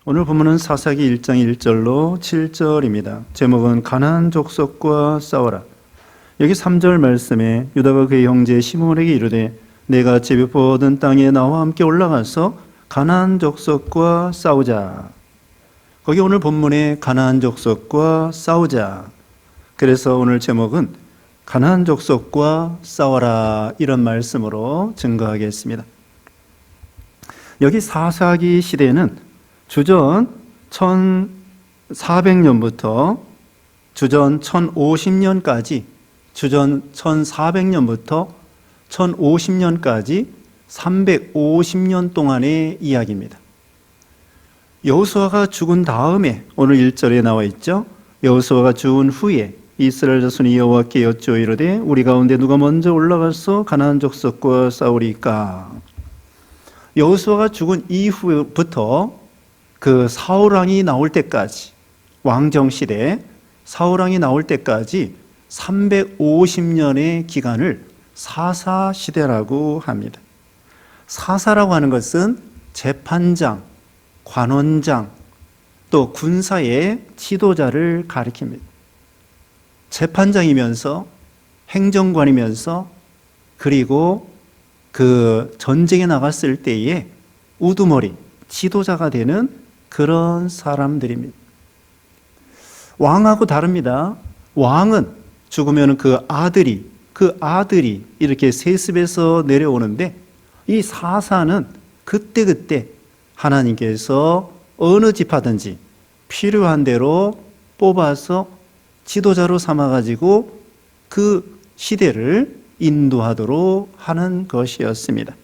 오늘 본문은 사사기 1장 1절로 7절입니다. 제목은 가나안 족속과 싸워라. 여기 3절 말씀에 유다가 그의 형제 시므온에게 이르되 내가 제비포 얻은 땅에 나와 함께 올라가서 가나안 족속과 싸우자. 거기 오늘 본문에 가나안 족속과 싸우자. 그래서 오늘 제목은 가나안 족속과 싸워라 이런 말씀으로 증거하겠습니다. 여기 사사기 시대는 주전 1400년부터 주전 1050년까지 주전 1400년부터 1050년까지 350년 동안의 이야기입니다. 여호수아가 죽은 다음에 오늘 1절에 나와 있죠. 여호수아가 죽은 후에 이스라엘 자손이 여호와께 여쭈어 이르되 우리 가운데 누가 먼저 올라가서 가나안 족속과 싸우리까. 여호수아가 죽은 이후부터 그 사울왕이 나올 때까지, 왕정시대 사울왕이 나올 때까지 350년의 기간을 사사시대라고 합니다. 사사라고 하는 것은 재판장, 관원장, 또 군사의 지도자를 가리킵니다. 재판장이면서 행정관이면서 그리고 그 전쟁에 나갔을 때에 우두머리, 지도자가 되는 그런 사람들입니다. 왕하고 다릅니다. 왕은 죽으면 그 아들이 이렇게 세습에서 내려오는데 이 사사는 그때그때 하나님께서 어느 집하든지 필요한 대로 뽑아서 지도자로 삼아가지고 그 시대를 인도하도록 하는 것이었습니다.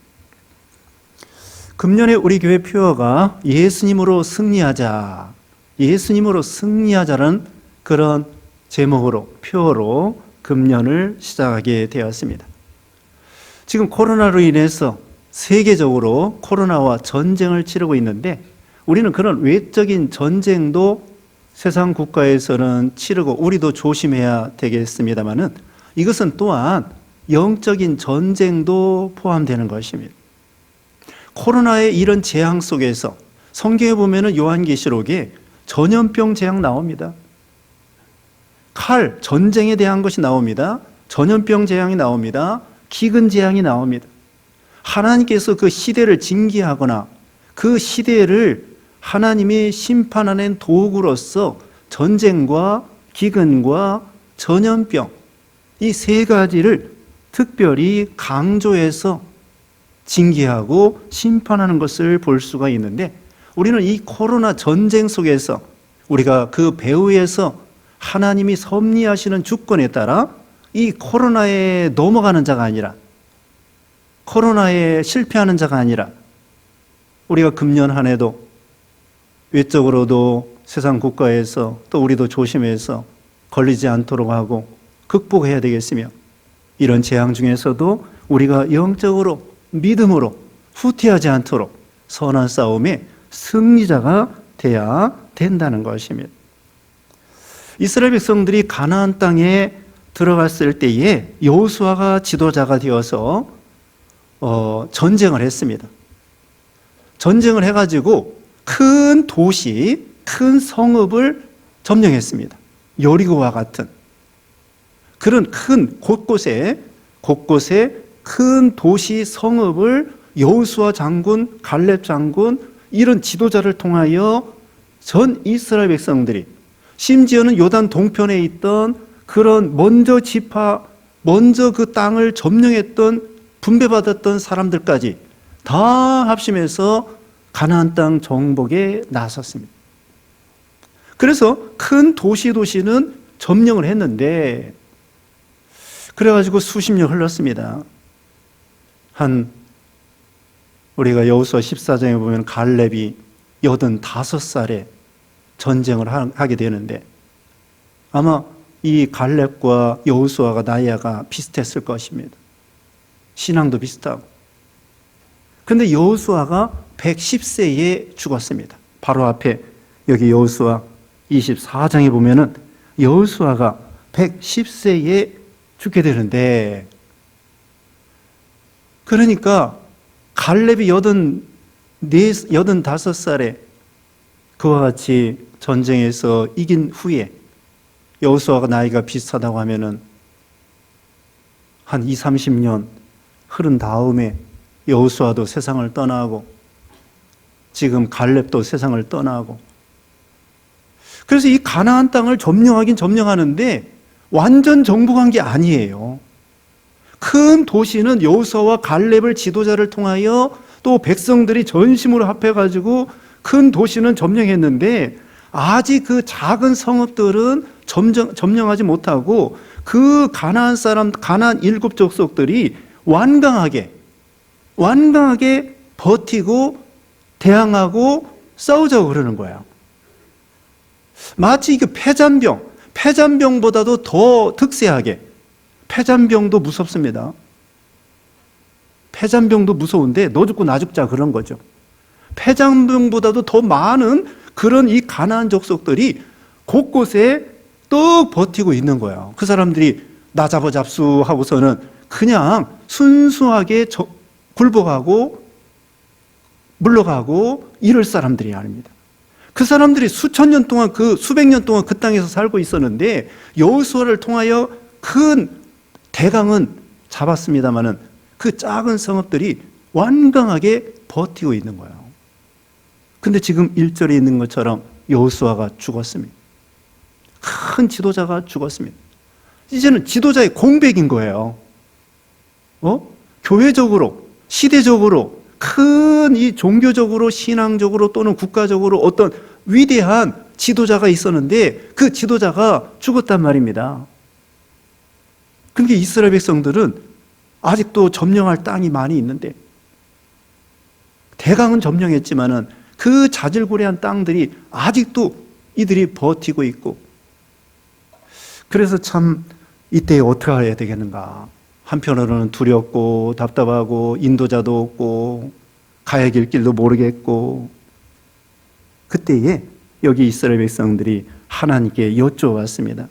금년에 우리 교회 표어가 예수님으로 승리하자, 예수님으로 승리하자라는 그런 제목으로, 표어로 금년을 시작하게 되었습니다. 지금 코로나로 인해서 세계적으로 코로나와 전쟁을 치르고 있는데 우리는 그런 외적인 전쟁도 세상 국가에서는 치르고 우리도 조심해야 되겠습니다만은 이것은 또한 영적인 전쟁도 포함되는 것입니다. 코로나의 이런 재앙 속에서 성경에 보면은 요한계시록에 전염병 재앙 나옵니다. 칼, 전쟁에 대한 것이 나옵니다. 전염병 재앙이 나옵니다. 기근 재앙이 나옵니다. 하나님께서 그 시대를 징계하거나 그 시대를 하나님이 심판하는 도구로서 전쟁과 기근과 전염병 이 세 가지를 특별히 강조해서 징계하고 심판하는 것을 볼 수가 있는데 우리는 이 코로나 전쟁 속에서 우리가 그 배후에서 하나님이 섭리하시는 주권에 따라 이 코로나에 넘어가는 자가 아니라 코로나에 실패하는 자가 아니라 우리가 금년 한 해도 외적으로도 세상 국가에서 또 우리도 조심해서 걸리지 않도록 하고 극복해야 되겠으며 이런 재앙 중에서도 우리가 영적으로 믿음으로 후퇴하지 않도록 선한 싸움의 승리자가 돼야 된다는 것입니다. 이스라엘 백성들이 가나안 땅에 들어갔을 때에 여호수아가 지도자가 되어서 전쟁을 했습니다. 전쟁을 해가지고 큰 도시, 큰 성읍을 점령했습니다. 여리고와 같은 그런 큰 곳곳에 큰 도시 성읍을 여호수아 장군, 갈렙 장군 이런 지도자를 통하여 전 이스라엘 백성들이 심지어는 요단 동편에 있던 그런 먼저 그 땅을 점령했던 분배받았던 사람들까지 다 합심해서 가나안 땅 정복에 나섰습니다. 그래서 큰 도시는 점령을 했는데 그래가지고 수십 년 흘렀습니다. 우리가 여호수아 14장에 보면 갈렙이 85살에 전쟁을 하게 되는데 아마 이 갈렙과 여호수아가 나이가 비슷했을 것입니다. 신앙도 비슷하고. 그런데 여호수아가 110세에 죽었습니다. 바로 앞에 여기 여호수아 24장에 보면은 여호수아가 110세에 죽게 되는데 그러니까 갈렙이 85살에 그와 같이 전쟁에서 이긴 후에 여호수아가 나이가 비슷하다고 하면은 한 20, 30년 흐른 다음에 여호수아도 세상을 떠나고 지금 갈렙도 세상을 떠나고, 그래서 이 가나안 땅을 점령하긴 점령하는데 완전 정복한 게 아니에요. 큰 도시는 여호수아와 갈렙을 지도자를 통하여 또 백성들이 전심으로 합해가지고 큰 도시는 점령했는데 아직 그 작은 성읍들은 점령하지 못하고 그 가나안 사람, 가나안 일곱 족속들이 완강하게 버티고 대항하고 싸우자고 그러는 거예요. 마치 이게 패잔병보다도 더 득세하게. 패잔병도 무섭습니다. 패잔병도 무서운데 너 죽고 나 죽자 그런 거죠. 패잔병보다도 더 많은 그런 이 가나안 족속들이 곳곳에 뚝 버티고 있는 거예요. 그 사람들이 나 잡아 잡수 하고서는 그냥 순수하게 굴복하고 물러가고 이럴 사람들이 아닙니다. 그 사람들이 수천 년 동안 수백 년 동안 그 땅에서 살고 있었는데 여호수아를 통하여 큰 대강은 잡았습니다마는 그 작은 성읍들이 완강하게 버티고 있는 거예요. 근데 지금 1절에 있는 것처럼 여호수아가 죽었습니다. 큰 지도자가 죽었습니다. 이제는 지도자의 공백인 거예요. 교회적으로, 시대적으로, 큰 이 종교적으로, 신앙적으로 또는 국가적으로 어떤 위대한 지도자가 있었는데 그 지도자가 죽었단 말입니다. 그러니까 이스라엘 백성들은 아직도 점령할 땅이 많이 있는데, 대강은 점령했지만은 그 자질구레한 땅들이 아직도 이들이 버티고 있고, 그래서 참 이때 어떻게 해야 되겠는가. 한편으로는 두렵고 답답하고 인도자도 없고 가야 길 길도 모르겠고, 그때에 여기 이스라엘 백성들이 하나님께 여쭤왔습니다.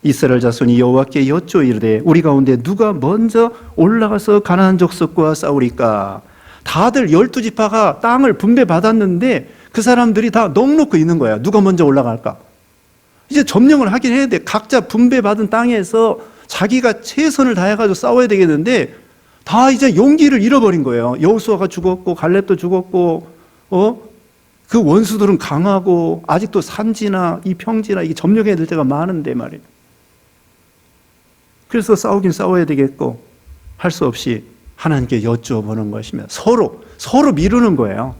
이스라엘 자손이 여호와께 여쭤이르되 우리 가운데 누가 먼저 올라가서 가나안 족속과 싸우리까? 다들 12지파가 땅을 분배받았는데 그 사람들이 다 넋놓고 있는 거야. 누가 먼저 올라갈까? 이제 점령을 하긴 해야 돼. 각자 분배받은 땅에서 자기가 최선을 다해가지고 싸워야 되겠는데 다 이제 용기를 잃어버린 거예요. 여호수아가 죽었고 갈렙도 죽었고 그 원수들은 강하고 아직도 산지나 이 평지나 이게 점령해야 될 때가 많은데 말이에요. 그래서 싸우긴 싸워야 되겠고 할 수 없이 하나님께 여쭤보는 것입니다. 서로 미루는 거예요.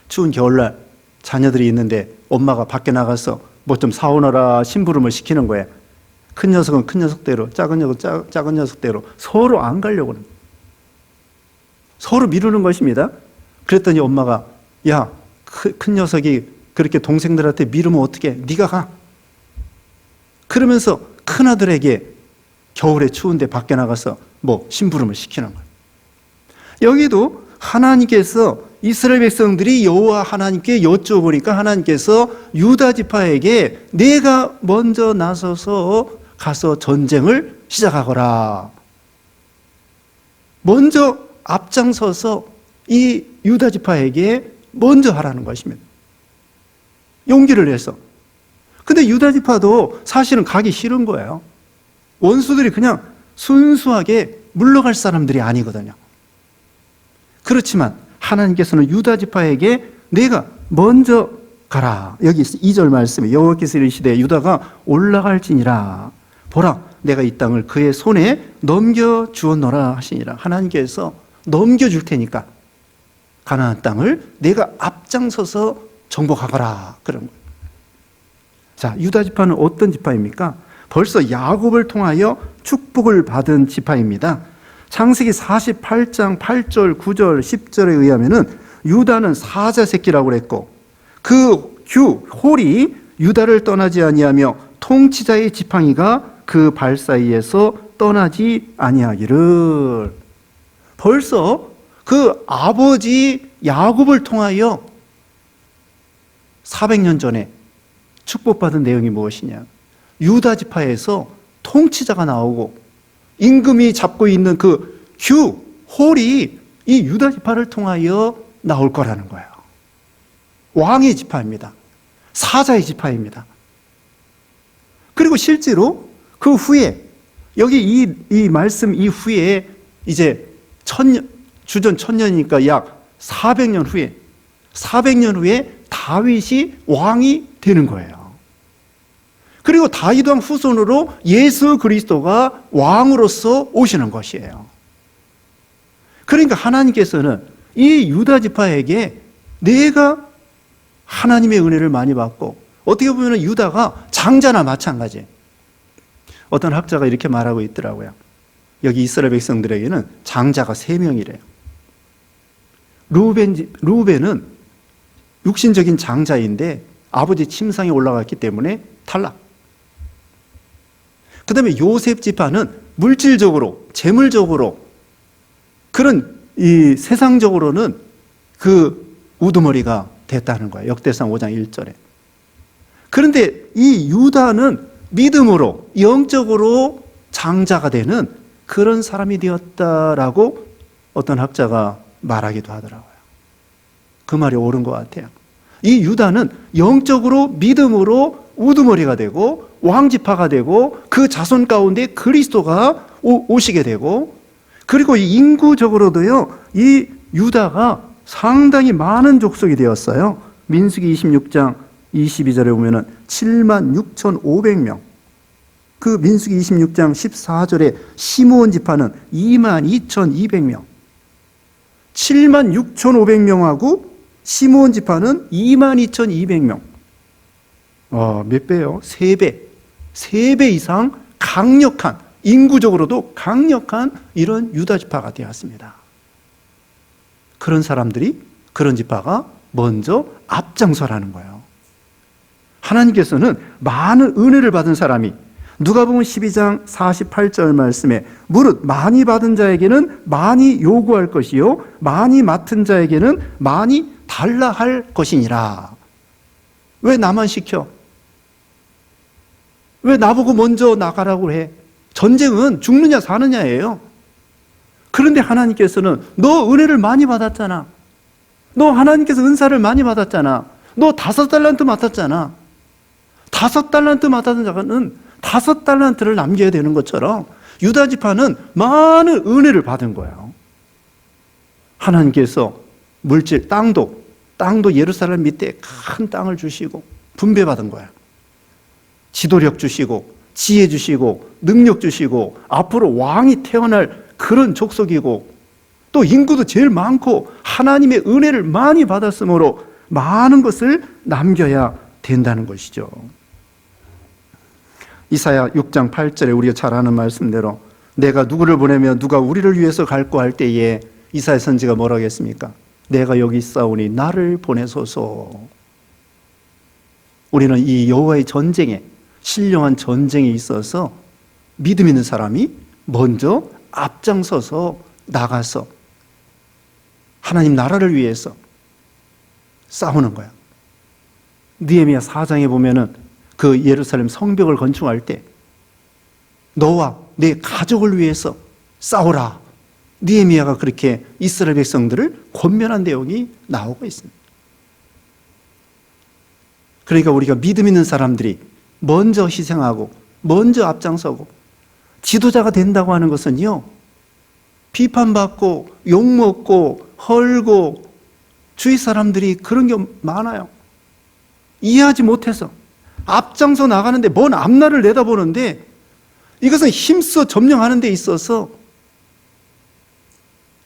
추운 겨울날 자녀들이 있는데 엄마가 밖에 나가서 뭐 좀 사오너라 심부름을 시키는 거예요. 큰 녀석은 큰 녀석대로, 작은 녀석은 작은 녀석대로 서로 안 가려고 합니다. 서로 미루는 것입니다. 그랬더니 엄마가 야, 큰 녀석이 그렇게 동생들한테 미루면 어떡해? 네가 가. 그러면서 큰아들에게 겨울에 추운데 밖에 나가서 뭐 심부름을 시키는 거예요. 여기도 하나님께서 이스라엘 백성들이 여호와 하나님께 여쭤보니까 하나님께서 유다 지파에게 내가 먼저 나서서 가서 전쟁을 시작하거라. 먼저 앞장서서 이 유다 지파에게 먼저 하라는 것입니다. 용기를 내서. 근데 유다 지파도 사실은 가기 싫은 거예요. 원수들이 그냥 순수하게 물러갈 사람들이 아니거든요. 그렇지만 하나님께서는 유다 지파에게 내가 먼저 가라. 여기 2절 말씀에 여호와께서 이르시되 유다가 올라갈지니라. 보라, 내가 이 땅을 그의 손에 넘겨주었노라 하시니라. 하나님께서 넘겨줄 테니까 가나안 땅을 내가 앞장서서 정복하거라. 그런 거예요. 자, 유다 지파는 어떤 지파입니까? 벌써 야곱을 통하여 축복을 받은 지파입니다. 창세기 48장 8절, 9절, 10절에 의하면은 유다는 사자 새끼라고 그랬고 그 홀이 유다를 떠나지 아니하며 통치자의 지팡이가 그 발 사이에서 떠나지 아니하기를. 벌써 그 아버지 야곱을 통하여 400년 전에 축복받은 내용이 무엇이냐? 유다 지파에서 통치자가 나오고 임금이 잡고 있는 홀이 이 유다 지파를 통하여 나올 거라는 거예요. 왕의 지파입니다. 사자의 지파입니다. 그리고 실제로 그 후에 여기 이 말씀 이후에 이제 주전 1000년이니까 약 400년 후에 다윗이 왕이 되는 거예요. 그리고 다윗 왕 후손으로 예수 그리스도가 왕으로서 오시는 것이에요. 그러니까 하나님께서는 이 유다 지파에게 내가 하나님의 은혜를 많이 받고, 어떻게 보면 유다가 장자나 마찬가지. 어떤 학자가 이렇게 말하고 있더라고요. 여기 이스라엘 백성들에게는 장자가 3명이래요. 르우벤은 육신적인 장자인데 아버지 침상에 올라갔기 때문에 탈락. 그 다음에 요셉 지파는 물질적으로, 재물적으로, 그런 이 세상적으로는 그 우두머리가 됐다는 거예요. 역대상 5장 1절에. 그런데 이 유다는 믿음으로, 영적으로 장자가 되는 그런 사람이 되었다라고 어떤 학자가 말하기도 하더라고요. 그 말이 옳은 것 같아요. 이 유다는 영적으로, 믿음으로 우두머리가 되고 왕지파가 되고 그 자손 가운데 그리스도가 오시게 되고, 그리고 이 인구적으로도요, 이 유다가 상당히 많은 족속이 되었어요. 민수기 26장 22절에 보면은 76,500명. 그 민수기 26장 14절에 시므온 지파는 22,200명. 76,500명하고 시므온 지파는 22,200명. 몇 배요? 3배. 3배 이상 강력한, 인구적으로도 강력한 이런 유다 지파가 되었습니다. 그런 사람들이, 그런 지파가 먼저 앞장서라는 거예요. 하나님께서는 많은 은혜를 받은 사람이, 누가복음 12장 48절 말씀에 무릇 많이 받은 자에게는 많이 요구할 것이요 많이 맡은 자에게는 많이 달라 할 것이니라. 왜 나만 시켜? 왜 나보고 먼저 나가라고 해? 전쟁은 죽느냐 사느냐예요. 그런데 하나님께서는 너 은혜를 많이 받았잖아. 너 하나님께서 은사를 많이 받았잖아. 너 5달란트 맡았잖아. 5달란트 맡았던 자는 5달란트를 남겨야 되는 것처럼 유다 지파는 많은 은혜를 받은 거예요. 하나님께서 물질, 땅도 예루살렘 밑에 큰 땅을 주시고 분배받은 거예요. 지도력 주시고 지혜 주시고 능력 주시고 앞으로 왕이 태어날 그런 족속이고, 또 인구도 제일 많고 하나님의 은혜를 많이 받았으므로 많은 것을 남겨야 된다는 것이죠. 이사야 6장 8절에 우리가 잘 아는 말씀대로 내가 누구를 보내며 누가 우리를 위해서 갈고 할 때에 이사야 선지가 뭐라고 했습니까? 내가 여기 있사오니 나를 보내소서. 우리는 이 여호와의 전쟁에, 신령한 전쟁에 있어서 믿음 있는 사람이 먼저 앞장서서 나가서 하나님 나라를 위해서 싸우는 거야. 느헤미야 4장에 보면은 그 예루살렘 성벽을 건축할 때 너와 내 가족을 위해서 싸우라. 느헤미야가 그렇게 이스라엘 백성들을 권면한 내용이 나오고 있습니다. 그러니까 우리가 믿음 있는 사람들이 먼저 희생하고 먼저 앞장서고 지도자가 된다고 하는 것은요, 비판받고 욕먹고 헐고 주위 사람들이 그런 게 많아요. 이해하지 못해서 앞장서 나가는데 먼 앞날을 내다보는데 이것은 힘써 점령하는 데 있어서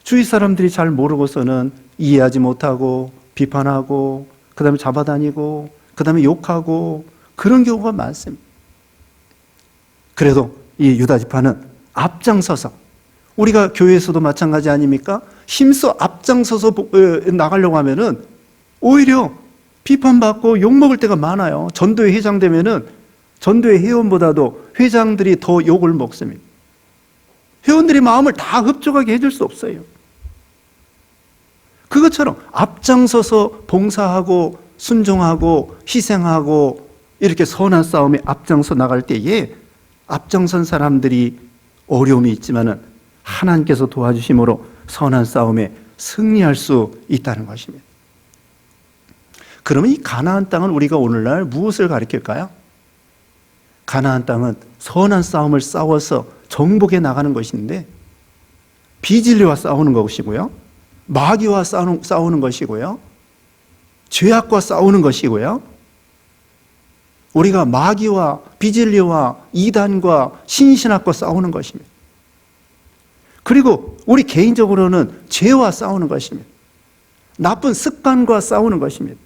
주위 사람들이 잘 모르고서는 이해하지 못하고 비판하고 그 다음에 잡아다니고 그 다음에 욕하고 그런 경우가 많습니다. 그래도 이 유다 지파는 앞장서서, 우리가 교회에서도 마찬가지 아닙니까? 힘써 앞장서서 나가려고 하면은 오히려 비판받고 욕먹을 때가 많아요. 전도회 회장 되면은 전도회 회원보다도 회장들이 더 욕을 먹습니다. 회원들이 마음을 다 흡족하게 해줄 수 없어요. 그것처럼 앞장서서 봉사하고 순종하고 희생하고 이렇게 선한 싸움에 앞장서 나갈 때에 앞장선 사람들이 어려움이 있지만은 하나님께서 도와주심으로 선한 싸움에 승리할 수 있다는 것입니다. 그러면 이 가나안 땅은 우리가 오늘날 무엇을 가리킬까요? 가나안 땅은 선한 싸움을 싸워서 정복해 나가는 것인데 비진리와 싸우는 것이고요. 마귀와 싸우는 것이고요. 죄악과 싸우는 것이고요. 우리가 마귀와 비진리와 이단과 신신학과 싸우는 것입니다. 그리고 우리 개인적으로는 죄와 싸우는 것입니다. 나쁜 습관과 싸우는 것입니다.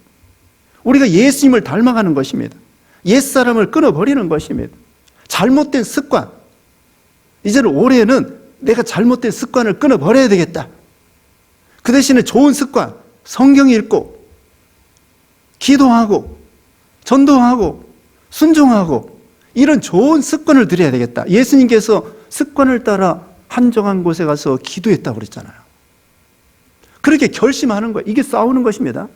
우리가 예수님을 닮아가는 것입니다. 옛사람을 끊어버리는 것입니다. 잘못된 습관. 이제는 올해는 내가 잘못된 습관을 끊어버려야 되겠다. 그 대신에 좋은 습관, 성경 읽고, 기도하고, 전도하고, 순종하고, 이런 좋은 습관을 들여야 되겠다. 예수님께서 습관을 따라 한정한 곳에 가서 기도했다고 그랬잖아요. 그렇게 결심하는 거예요. 이게 싸우는 것입니다.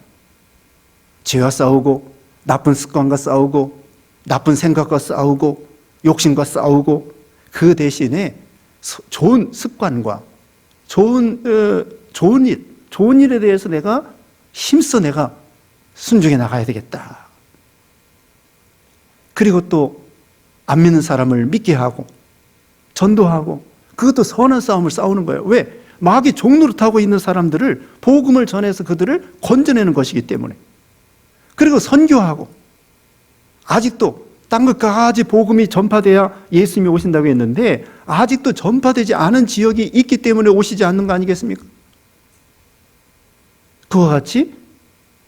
죄와 싸우고, 나쁜 습관과 싸우고, 나쁜 생각과 싸우고, 욕심과 싸우고, 그 대신에 좋은 습관과 좋은 일에 대해서 내가 힘써 내가 순종해 나가야 되겠다. 그리고 또 안 믿는 사람을 믿게 하고 전도하고, 그것도 선한 싸움을 싸우는 거예요. 왜? 마귀 종노릇하고 있는 사람들을 복음을 전해서 그들을 건져내는 것이기 때문에. 그리고 선교하고, 아직도 땅 끝까지 복음이 전파돼야 예수님이 오신다고 했는데 아직도 전파되지 않은 지역이 있기 때문에 오시지 않는 거 아니겠습니까? 그와 같이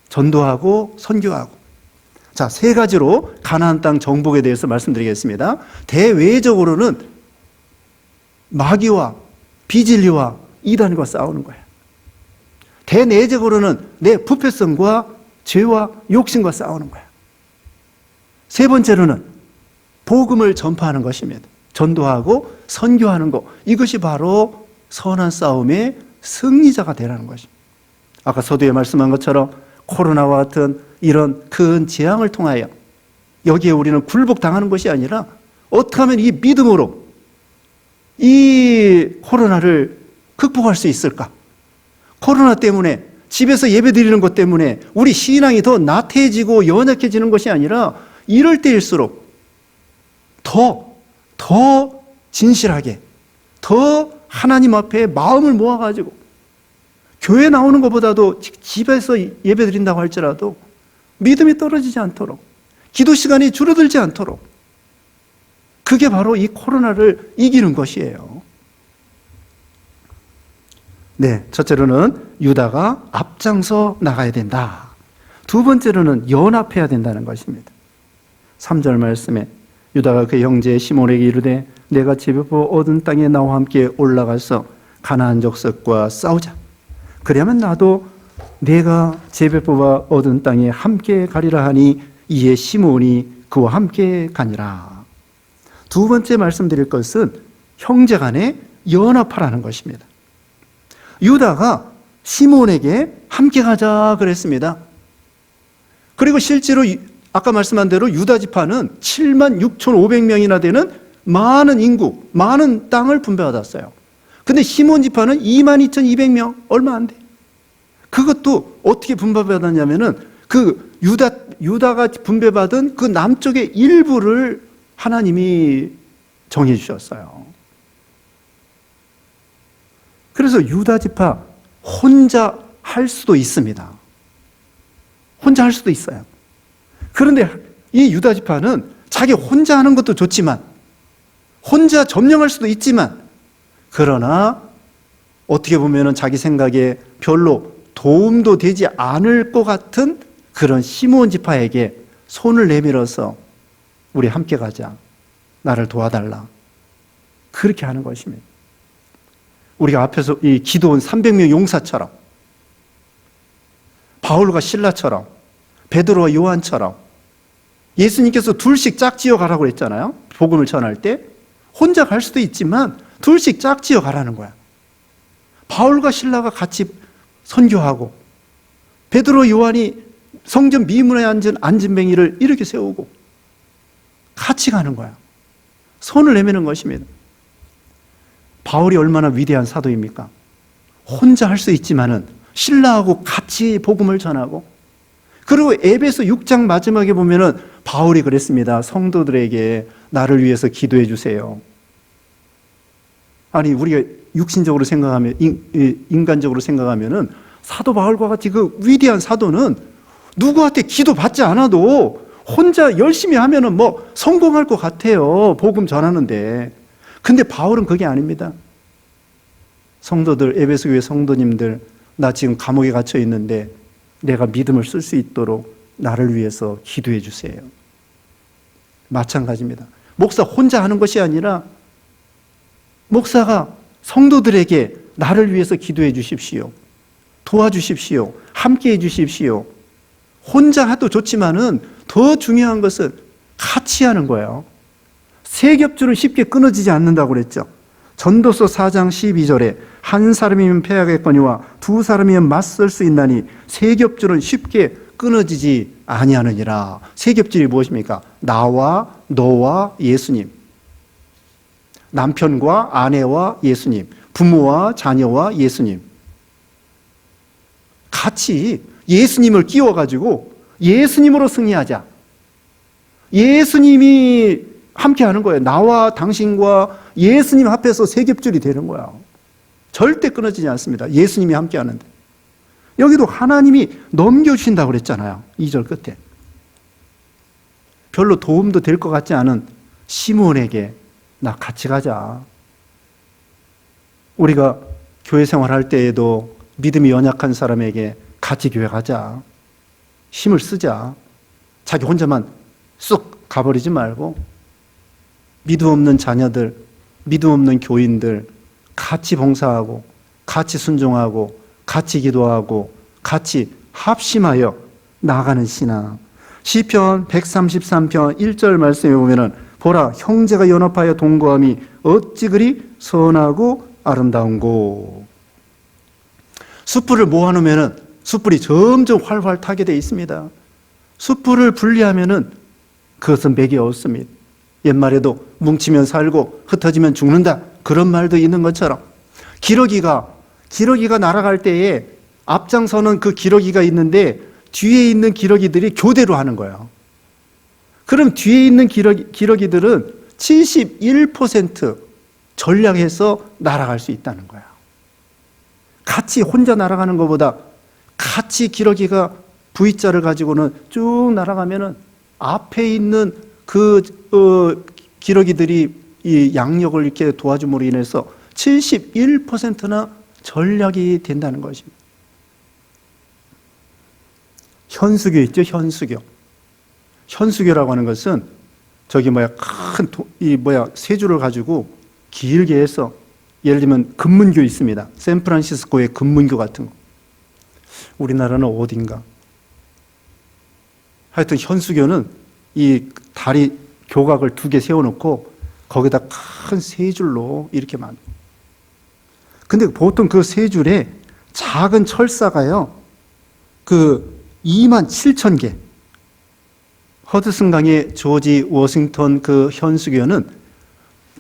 전도하고 선교하고. 자, 세 가지로 가나안 땅 정복에 대해서 말씀드리겠습니다. 대외적으로는 마귀와 비진리와 이단과 싸우는 거예요. 대내적으로는 내 부패성과 죄와 욕심과 싸우는 거예요. 세 번째로는 복음을 전파하는 것입니다. 전도하고 선교하는 것. 이것이 바로 선한 싸움의 승리자가 되라는 것입니다. 아까 서두에 말씀한 것처럼 코로나와 같은 이런 큰 재앙을 통하여 여기에 우리는 굴복당하는 것이 아니라 어떻게 하면 이 믿음으로 이 코로나를 극복할 수 있을까? 코로나 때문에 집에서 예배 드리는 것 때문에 우리 신앙이 더 나태해지고 연약해지는 것이 아니라 이럴 때일수록 더 진실하게, 더 하나님 앞에 마음을 모아가지고 교회 나오는 것보다도 집에서 예배 드린다고 할지라도 믿음이 떨어지지 않도록, 기도 시간이 줄어들지 않도록, 그게 바로 이 코로나를 이기는 것이에요. 네, 첫째로는 유다가 앞장서 나가야 된다. 두 번째로는 연합해야 된다는 것입니다. 3절 말씀에 유다가 그 형제 시몬에게 이르되 내가 제배포 얻은 땅에 나와 함께 올라가서 가나안 족속과 싸우자. 그러면 나도 내가 제배포와 얻은 땅에 함께 가리라 하니 이에 시몬이 그와 함께 가니라. 두 번째 말씀드릴 것은 형제 간에 연합하라는 것입니다. 유다가 시몬에게 함께 가자 그랬습니다. 그리고 실제로 아까 말씀한 대로 유다 지파는 76,500명이나 되는 많은 인구, 많은 땅을 분배받았어요. 근데 시몬 지파는 22,200명, 얼마 안 돼. 그것도 어떻게 분배받았냐면은 그 유다가 분배받은 그 남쪽의 일부를 하나님이 정해 주셨어요. 그래서 유다 지파 혼자 할 수도 있습니다. 혼자 할 수도 있어요. 그런데 이 유다 지파는 자기 혼자 하는 것도 좋지만, 혼자 점령할 수도 있지만, 그러나 어떻게 보면은 자기 생각에 별로 도움도 되지 않을 것 같은 그런 시몬 지파에게 손을 내밀어서 우리 함께 가자, 나를 도와달라, 그렇게 하는 것입니다. 우리가 앞에서 이 기도원 300명 용사처럼, 바울과 실라처럼, 베드로와 요한처럼 예수님께서 둘씩 짝지어 가라고 했잖아요. 복음을 전할 때 혼자 갈 수도 있지만 둘씩 짝지어 가라는 거야. 바울과 실라가 같이 선교하고, 베드로 요한이 성전 미문에 앉은 안진뱅이를 이렇게 세우고 같이 가는 거야. 손을 내미는 것입니다. 바울이 얼마나 위대한 사도입니까? 혼자 할 수 있지만은 신라하고 같이 복음을 전하고, 그리고 에베소 6장 마지막에 보면은 바울이 그랬습니다. 성도들에게 나를 위해서 기도해 주세요. 아니, 우리가 육신적으로 생각하면, 인간적으로 생각하면은 사도 바울과 같이 그 위대한 사도는 누구한테 기도 받지 않아도 혼자 열심히 하면은 뭐 성공할 것 같아요. 복음 전하는데. 근데 바울은 그게 아닙니다. 성도들, 에베소 교회 성도님들, 나 지금 감옥에 갇혀 있는데 내가 믿음을 쓸 수 있도록 나를 위해서 기도해 주세요. 마찬가지입니다. 목사 혼자 하는 것이 아니라 목사가 성도들에게 나를 위해서 기도해 주십시오. 도와주십시오. 함께 해 주십시오. 혼자 해도 좋지만은 더 중요한 것은 같이 하는 거예요. 세 겹줄은 쉽게 끊어지지 않는다고 그랬죠. 전도서 4장 12절에 한 사람이면 패하겠거니와 두 사람이면 맞설 수 있나니 세 겹줄은 쉽게 끊어지지 아니하느니라. 세 겹줄이 무엇입니까? 나와 너와 예수님, 남편과 아내와 예수님, 부모와 자녀와 예수님, 같이 예수님을 끼워가지고 예수님으로 승리하자. 예수님이 함께 하는 거예요. 나와 당신과 예수님 앞에서 세 겹줄이 되는 거야. 절대 끊어지지 않습니다. 예수님이 함께 하는데. 여기도 하나님이 넘겨주신다고 그랬잖아요. 2절 끝에. 별로 도움도 될 것 같지 않은 시므온에게 나 같이 가자. 우리가 교회 생활할 때에도 믿음이 연약한 사람에게 같이 교회 가자. 힘을 쓰자. 자기 혼자만 쑥 가버리지 말고 믿음 없는 자녀들, 믿음 없는 교인들 같이 봉사하고 같이 순종하고 같이 기도하고 같이 합심하여 나아가는 신앙. 시편 133편 1절 말씀에 보면은 보라 형제가 연합하여 동거함이 어찌 그리 선하고 아름다운고. 숯불을 모아놓으면은 숯불이 점점 활활 타게 되어 있습니다. 숯불을 분리하면은 그것은 맥이 없습니다. 옛말에도 뭉치면 살고 흩어지면 죽는다, 그런 말도 있는 것처럼 기러기가 날아갈 때에 앞장서는 그 기러기가 있는데 뒤에 있는 기러기들이 교대로 하는 거예요. 그럼 뒤에 있는 기러기들은 71% 전략해서 날아갈 수 있다는 거예요. 같이 혼자 날아가는 것보다 같이 기러기가 V자를 가지고는 쭉 날아가면은 앞에 있는 그 기러기들이 이 양력을 이렇게 도와줌으로 인해서 71%나 전략이 된다는 것입니다. 현수교 있죠, 현수교. 현수교라고 하는 것은 저기 세 줄을 가지고 길게 해서 예를 들면 금문교 있습니다. 샌프란시스코의 금문교 같은 거. 우리나라는 어딘가. 하여튼 현수교는 이 다리 교각을 2개 세워놓고 거기다 큰 세 줄로 이렇게 만. 근데 보통 그 세 줄에 작은 철사가요, 그 27,000개. 허드슨강의 조지 워싱턴 그 현수교는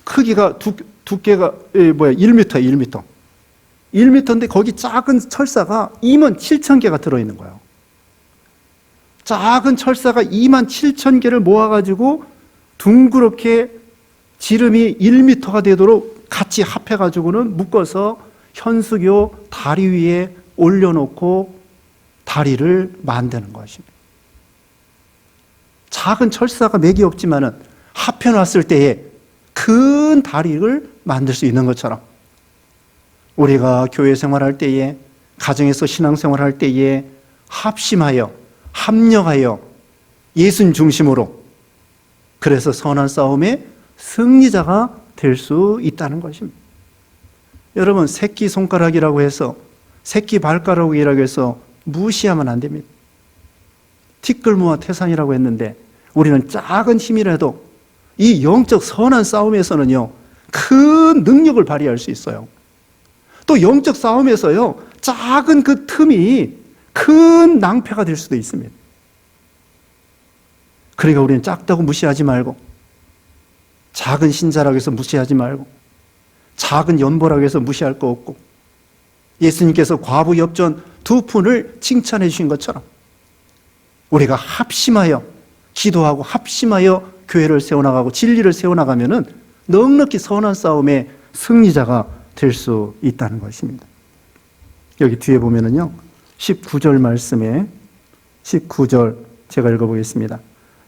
크기가 두께가 1m, 1m. 1m인데 거기 작은 철사가 27,000개가 들어있는 거예요. 작은 철사가 27,000개를 모아가지고 둥그렇게 지름이 1m가 되도록 같이 합해가지고는 묶어서 현수교 다리 위에 올려놓고 다리를 만드는 것입니다. 작은 철사가 맥이 없지만은 합해놨을 때에 큰 다리를 만들 수 있는 것처럼 우리가 교회 생활할 때에, 가정에서 신앙생활할 때에 합심하여 합력하여 예수님 중심으로, 그래서 선한 싸움의 승리자가 될 수 있다는 것입니다. 여러분, 새끼손가락이라고 해서, 새끼발가락이라고 해서 무시하면 안 됩니다. 티끌모아 태산이라고 했는데 우리는 작은 힘이라도 이 영적 선한 싸움에서는요, 큰 능력을 발휘할 수 있어요. 또 영적 싸움에서요, 작은 그 틈이 큰 낭패가 될 수도 있습니다. 그러니까 우리는 작다고 무시하지 말고, 작은 신자라고 해서 무시하지 말고, 작은 연보라고 해서 무시할 거 없고, 예수님께서 과부 엽전 2푼을 칭찬해 주신 것처럼 우리가 합심하여 기도하고 합심하여 교회를 세워나가고 진리를 세워나가면은 넉넉히 선한 싸움의 승리자가 될 수 있다는 것입니다. 여기 뒤에 보면은요, 19절 말씀에 19절 제가 읽어보겠습니다.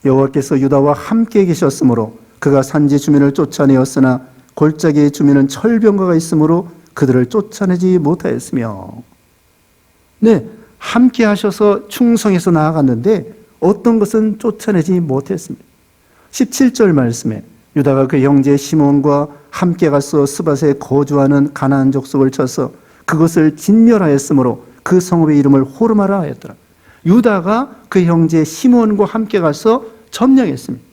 여호와께서 유다와 함께 계셨으므로 그가 산지 주민을 쫓아내었으나 골짜기의 주민은 철병거가 있으므로 그들을 쫓아내지 못하였으며. 네, 함께 하셔서 충성해서 나아갔는데 어떤 것은 쫓아내지 못했습니다. 17절 말씀에 유다가 그 형제 시몬과 함께 가서 스밧에 거주하는 가나안 족속을 쳐서 그것을 진멸하였으므로 그 성읍의 이름을 호르마라 하였더라. 유다가 그 형제 시몬과 함께 가서 점령했습니다.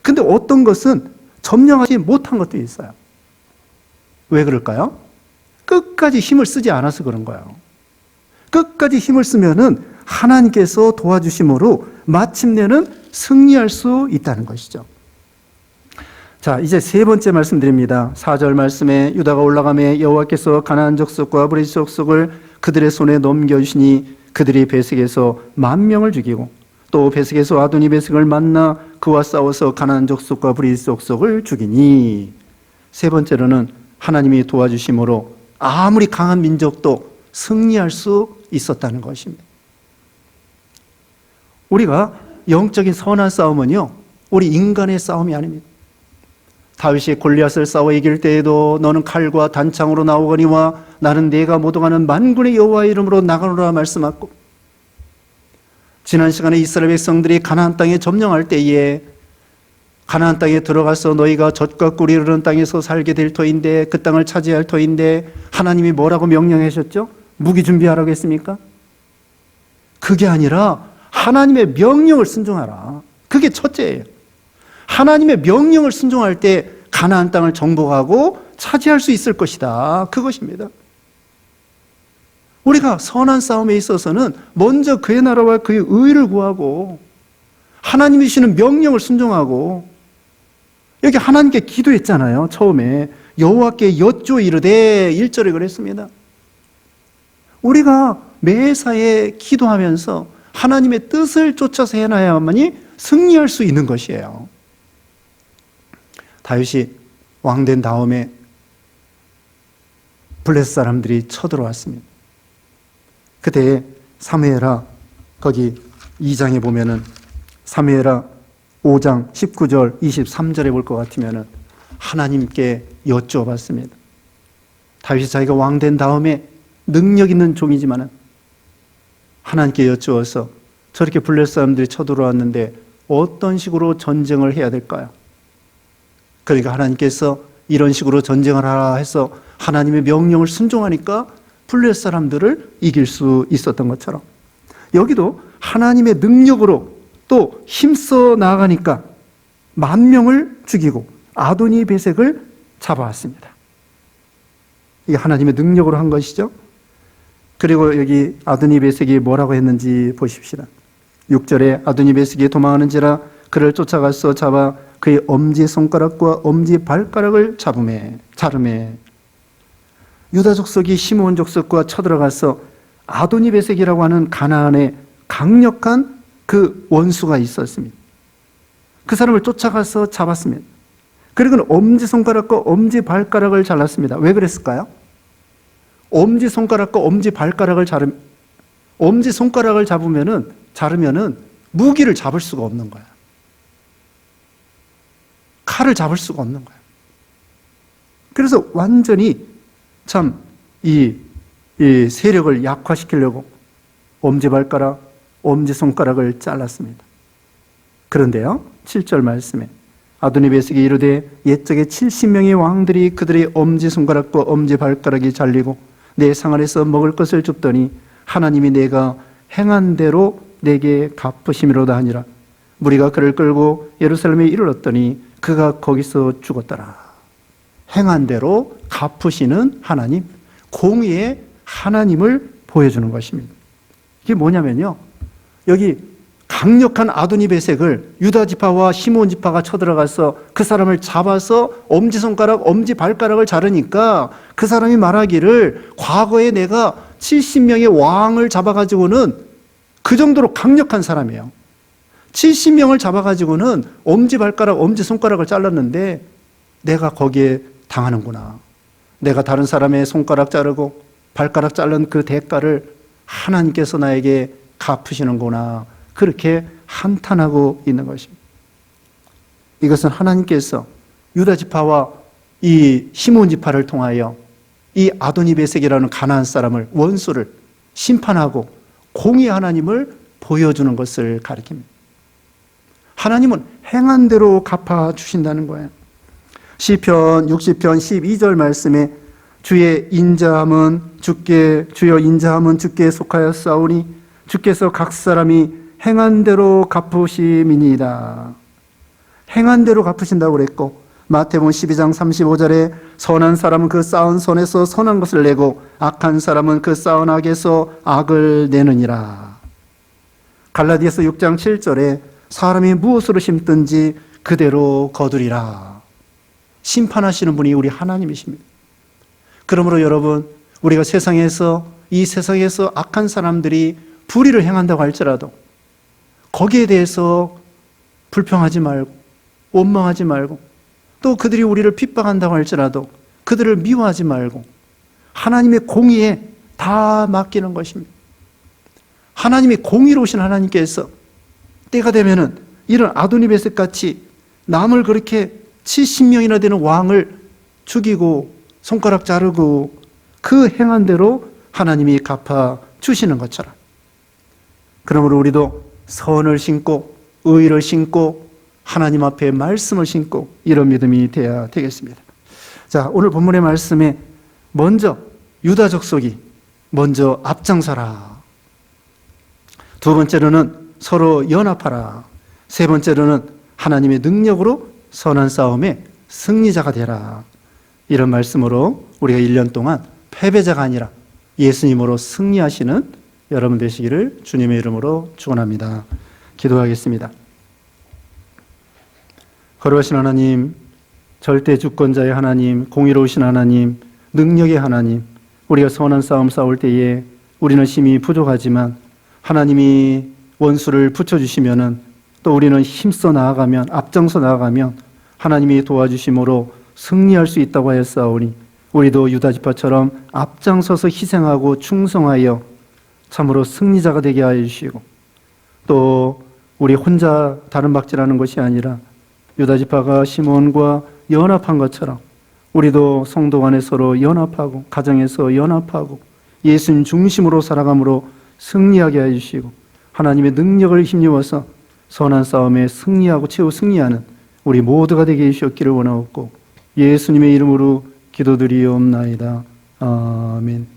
근데 어떤 것은 점령하지 못한 것도 있어요. 왜 그럴까요? 끝까지 힘을 쓰지 않아서 그런 거예요. 끝까지 힘을 쓰면은 하나님께서 도와주심으로 마침내는 승리할 수 있다는 것이죠. 자, 이제 세 번째 말씀드립니다. 4절 말씀에 유다가 올라가매 여호와께서 가나안 족속과 브리스 족속을 그들의 손에 넘겨주시니 그들이 베색에서 10,000명을 죽이고 또 베색에서 아도니 베색을 만나 그와 싸워서 가나안 족속과 브리스 족속을 죽이니. 세 번째로는 하나님이 도와주심으로 아무리 강한 민족도 승리할 수 있었다는 것입니다. 우리가 영적인 선한 싸움은요, 우리 인간의 싸움이 아닙니다. 다윗이 골리앗을 싸워 이길 때에도 너는 칼과 단창으로 나오거니와 나는 내가 모독하는 만군의 여호와의 이름으로 나가노라 말씀하고, 지난 시간에 이스라엘 백성들이 가나안 땅에 점령할 때에 가나안 땅에 들어가서 너희가 젖과 꿀이 흐르는 땅에서 살게 될 터인데, 그 땅을 차지할 터인데 하나님이 뭐라고 명령하셨죠? 무기 준비하라고 했습니까? 그게 아니라 하나님의 명령을 순종하라. 그게 첫째예요. 하나님의 명령을 순종할 때 가나안 땅을 정복하고 차지할 수 있을 것이다. 그것입니다. 우리가 선한 싸움에 있어서는 먼저 그의 나라와 그의 의를 구하고 하나님이 주시는 명령을 순종하고, 여기 하나님께 기도했잖아요. 처음에 여호와께 여쭈어 이르되 1절에 그랬습니다. 우리가 매사에 기도하면서 하나님의 뜻을 쫓아서 해놔야만이 승리할 수 있는 것이에요. 다윗이 왕된 다음에 블레셋 사람들이 쳐들어왔습니다. 그때 사무엘하 거기 2장에 보면은 사무엘하 5장 19절 23절에 볼 것 같으면은 하나님께 여쭈어봤습니다. 다윗이 자기가 왕된 다음에 능력 있는 종이지만은 하나님께 여쭈어서 저렇게 블레셋 사람들이 쳐들어왔는데 어떤 식으로 전쟁을 해야 될까요? 그러니까 하나님께서 이런 식으로 전쟁을 하라 해서 하나님의 명령을 순종하니까 블레셋 사람들을 이길 수 있었던 것처럼 여기도 하나님의 능력으로 또 힘써 나아가니까 10,000명을 죽이고 아도니 베색을 잡아왔습니다. 이게 하나님의 능력으로 한 것이죠. 그리고 여기 아도니 베색이 뭐라고 했는지 보십시다. 6절에 아도니 베색이 도망하는지라 그를 쫓아가서 잡아 그의 엄지손가락과 엄지발가락을 자르매. 유다 족속이 시므온 족속과 쳐들어가서 아도니 베색이라고 하는 가나안에 강력한 그 원수가 있었습니다. 그 사람을 쫓아가서 잡았습니다. 그리고 엄지손가락과 엄지발가락을 잘랐습니다. 왜 그랬을까요? 엄지손가락과 엄지발가락을 엄지손가락을 자르면은 무기를 잡을 수가 없는 거야. 칼을 잡을 수가 없는 거야. 그래서 완전히 참 이 세력을 약화시키려고 엄지발가락, 엄지손가락을 잘랐습니다. 그런데요, 7절 말씀에 아도니 베색이 이르되 옛적에 70명의 왕들이 그들의 엄지손가락과 엄지발가락이 잘리고 내 상 안에서 먹을 것을 줍더니 하나님이 내가 행한 대로 내게 갚으심이로다 하니라. 무리가 그를 끌고 예루살렘에 이르렀더니 그가 거기서 죽었더라. 행한 대로 갚으시는 하나님, 공의의 하나님을 보여주는 것입니다. 이게 뭐냐면요, 여기 강력한 아도니 베색을 유다 지파와 시므온 지파가 쳐들어가서 그 사람을 잡아서 엄지손가락, 엄지발가락을 자르니까 그 사람이 말하기를 과거에 내가 70명의 왕을 잡아가지고는 그 정도로 강력한 사람이에요. 70명을 잡아가지고는 엄지발가락, 엄지손가락을 잘랐는데 내가 거기에 당하는구나. 내가 다른 사람의 손가락 자르고 발가락 자른 그 대가를 하나님께서 나에게 갚으시는구나. 그렇게 한탄하고 있는 것입니다. 이것은 하나님께서 유다 지파와 이 시므온 지파를 통하여 이 아도니베섹이라는 가나안 사람을, 원수를 심판하고 공의 하나님을 보여주는 것을 가리킵니다. 하나님은 행한 대로 갚아주신다는 거예요. 시편 60편 12절 말씀에 주의 인자함은 주여 인자함은 주께 속하였사오니 주께서 각 사람이 행한 대로 갚으심이니이다. 행한 대로 갚으신다고 그랬고, 마태복음 12장 35절에 선한 사람은 그 쌓은 손에서 선한 것을 내고 악한 사람은 그 쌓은 악에서 악을 내느니라. 갈라디아서 6장 7절에 사람이 무엇으로 심든지 그대로 거두리라. 심판하시는 분이 우리 하나님이십니다. 그러므로 여러분, 우리가 이 세상에서 악한 사람들이 불의를 행한다고 할지라도 거기에 대해서 불평하지 말고 원망하지 말고, 또 그들이 우리를 핍박한다고 할지라도 그들을 미워하지 말고 하나님의 공의에 다 맡기는 것입니다. 하나님이 공의로우신 하나님께서 때가 되면은 이런 아도니베섹 같이 남을 그렇게 70명이나 되는 왕을 죽이고 손가락 자르고 그 행한 대로 하나님이 갚아 주시는 것처럼, 그러므로 우리도 선을 신고 의를 신고 하나님 앞에 말씀을 신고 이런 믿음이 되어야 되겠습니다. 자, 오늘 본문의 말씀에 먼저 유다 족속이 먼저 앞장서라. 두 번째로는 서로 연합하라. 세 번째로는 하나님의 능력으로 선한 싸움의 승리자가 되라. 이런 말씀으로 우리가 1년 동안 패배자가 아니라 예수님으로 승리하시는 여러분 되시기를 주님의 이름으로 축원합니다. 기도하겠습니다. 거룩하신 하나님, 절대 주권자의 하나님, 공의로우신 하나님, 능력의 하나님, 우리가 선한 싸움 싸울 때에 우리는 심히 부족하지만 하나님이 원수를 붙여주시면은 또 우리는 힘써 나아가면, 앞장서 나아가면 하나님이 도와주심으로 승리할 수 있다고 하였사오니 우리도 유다 지파처럼 앞장서서 희생하고 충성하여 참으로 승리자가 되게 하여 주시고, 또 우리 혼자 다른 박질하는 것이 아니라 유다 지파가 시몬과 연합한 것처럼 우리도 성도 간에 서로 연합하고 가정에서 연합하고 예수님 중심으로 살아감으로 승리하게 하여 주시고, 하나님의 능력을 힘입어서 선한 싸움에 승리하고 최후 승리하는 우리 모두가 되게 해주셨기를 원하옵고 예수님의 이름으로 기도드리옵나이다. 아멘.